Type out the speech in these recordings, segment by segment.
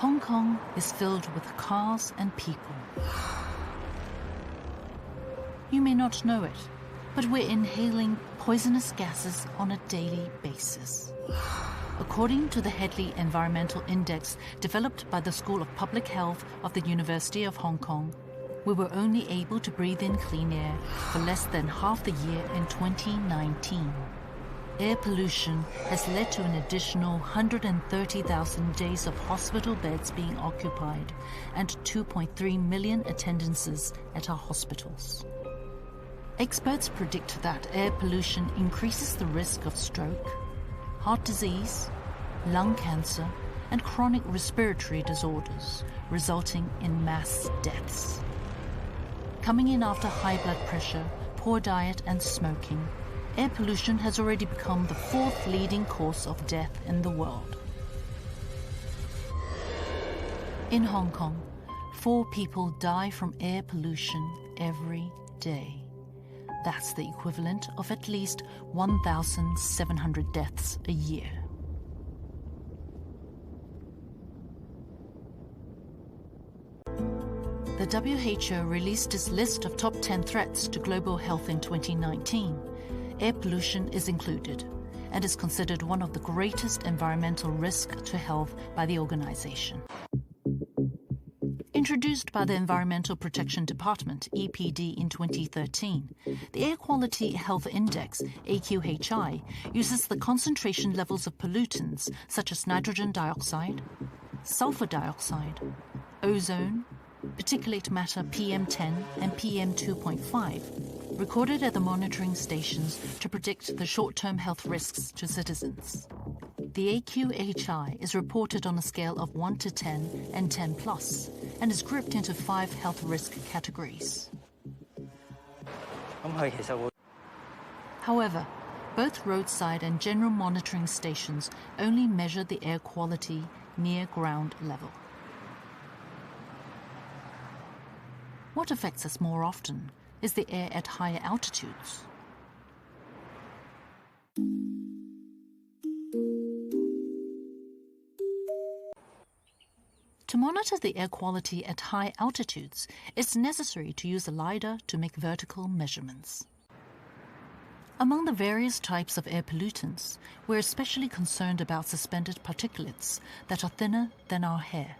Hong Kong is filled with cars and people. You may not know it, but we're inhaling poisonous gases on a daily basis. According to the Headley Environmental Index developed by the School of Public Health of the University of Hong Kong, we were only able to breathe in clean air for less than half the year in 2019. Air pollution has led to an additional 130,000 days of hospital beds being occupied and 2.3 million attendances at our hospitals. Experts predict that air pollution increases the risk of stroke, heart disease, lung cancer, and chronic respiratory disorders, resulting in mass deaths. Coming in after high blood pressure, poor diet, and smoking, air pollution has already become the fourth leading cause of death in the world. In Hong Kong, 4 people die from air pollution every day. That's the equivalent of at least 1,700 deaths a year. The WHO released its list of top 10 threats to global health in 2019. Air pollution is included and is considered one of the greatest environmental risks to health by the organization. Introduced by the Environmental Protection Department, EPD, in 2013, the Air Quality Health Index, AQHI, uses the concentration levels of pollutants such as nitrogen dioxide, sulfur dioxide, ozone, particulate matter PM10 and PM2.5, recorded at the monitoring stations to predict the short-term health risks to citizens. The AQHI is reported on a scale of 1 to 10 and 10 plus, and is grouped into 5 health risk categories. However, both roadside and general monitoring stations only measure the air quality near ground level. What affects us more often is the air at higher altitudes. To monitor the air quality at high altitudes, it's necessary to use a LiDAR to make vertical measurements. Among the various types of air pollutants, we're especially concerned about suspended particulates that are thinner than our hair.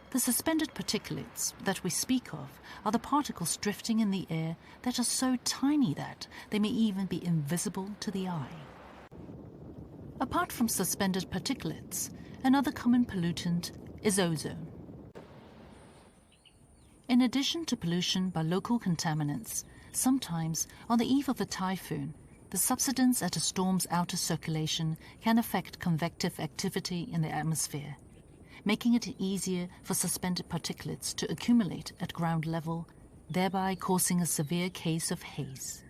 The suspended particulates that we speak of are the particles drifting in the air that are so tiny that they may even be invisible to the eye. Apart from suspended particulates, another common pollutant is ozone. In addition to pollution by local contaminants, sometimes on the eve of a typhoon, the subsidence at a storm's outer circulation can affect convective activity in the atmosphere, making it easier for suspended particulates to accumulate at ground level, thereby causing a severe case of haze.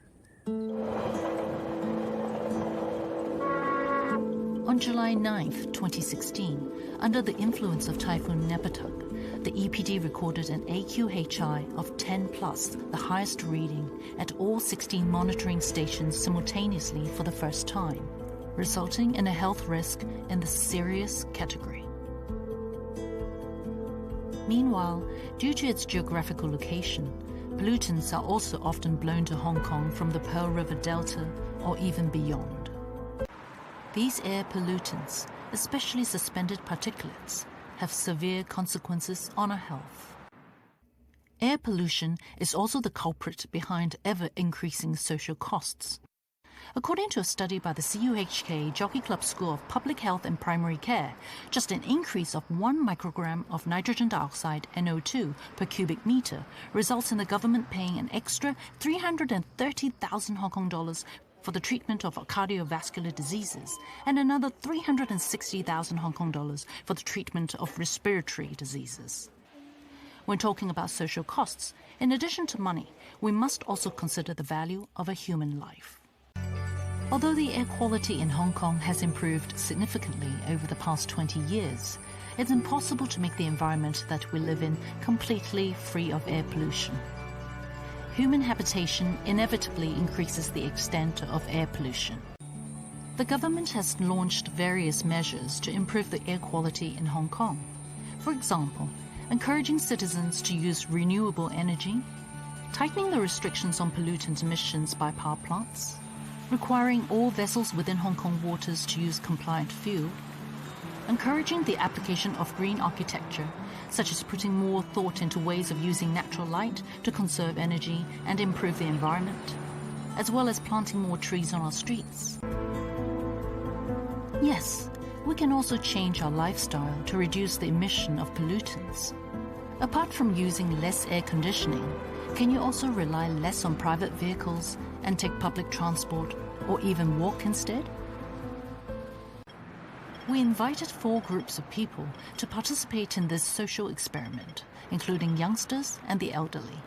On July 9, 2016, under the influence of Typhoon Nepatuk, the EPD recorded an AQHI of 10+, the highest reading, at all 16 monitoring stations simultaneously for the first time, resulting in a health risk in the serious category. Meanwhile, due to its geographical location, pollutants are also often blown to Hong Kong from the Pearl River Delta or even beyond. These air pollutants, especially suspended particulates, have severe consequences on our health. Air pollution is also the culprit behind ever-increasing social costs. According to a study by the CUHK Jockey Club School of Public Health and Primary Care, just an increase of 1 microgram of nitrogen dioxide, NO2, per cubic meter results in the government paying an extra 330,000 Hong Kong dollars for the treatment of cardiovascular diseases and another 360,000 Hong Kong dollars for the treatment of respiratory diseases. When talking about social costs, in addition to money, we must also consider the value of a human life. Although the air quality in Hong Kong has improved significantly over the past 20 years, it's impossible to make the environment that we live in completely free of air pollution. Human habitation inevitably increases the extent of air pollution. The government has launched various measures to improve the air quality in Hong Kong. For example, encouraging citizens to use renewable energy, tightening the restrictions on pollutant emissions by power plants, requiring all vessels within Hong Kong waters to use compliant fuel, encouraging the application of green architecture, such as putting more thought into ways of using natural light to conserve energy and improve the environment, as well as planting more trees on our streets. Yes, we can also change our lifestyle to reduce the emission of pollutants. Apart from using less air conditioning, can you also rely less on private vehicles and take public transport or even walk instead? We invited 4 groups of people to participate in this social experiment, including youngsters and the elderly.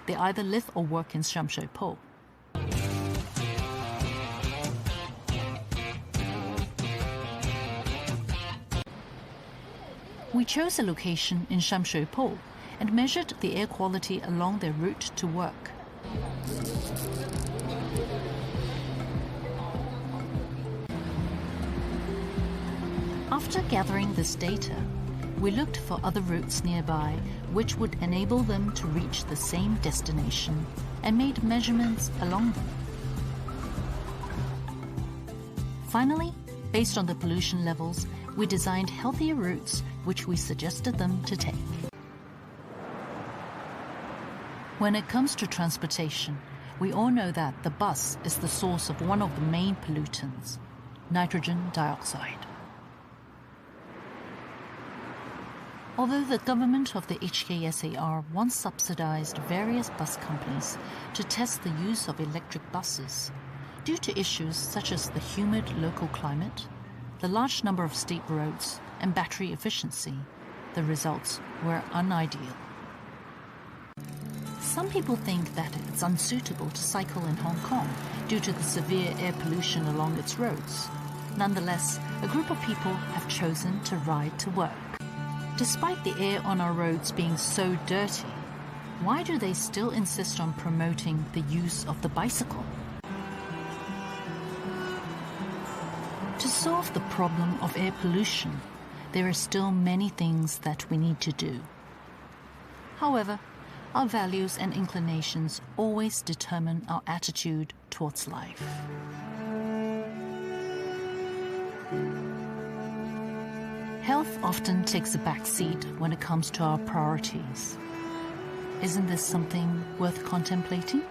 They either live or work in Sham Shui Po. We chose a location in Sham Shui Po and measured the air quality along their route to work. After gathering this data, we looked for other routes nearby which would enable them to reach the same destination and made measurements along them. Finally, based on the pollution levels, we designed healthier routes which we suggested them to take. When it comes to transportation, we all know that the bus is the source of one of the main pollutants, nitrogen dioxide. Although the government of the HKSAR once subsidized various bus companies to test the use of electric buses, due to issues such as the humid local climate, the large number of steep roads, and battery efficiency, the results were unideal. Some people think that it's unsuitable to cycle in Hong Kong due to the severe air pollution along its roads. Nonetheless, a group of people have chosen to ride to work. Despite the air on our roads being so dirty, why do they still insist on promoting the use of the bicycle? To solve the problem of air pollution, there are still many things that we need to do. However, our values and inclinations always determine our attitude towards life. Health often takes a back seat when it comes to our priorities. Isn't this something worth contemplating?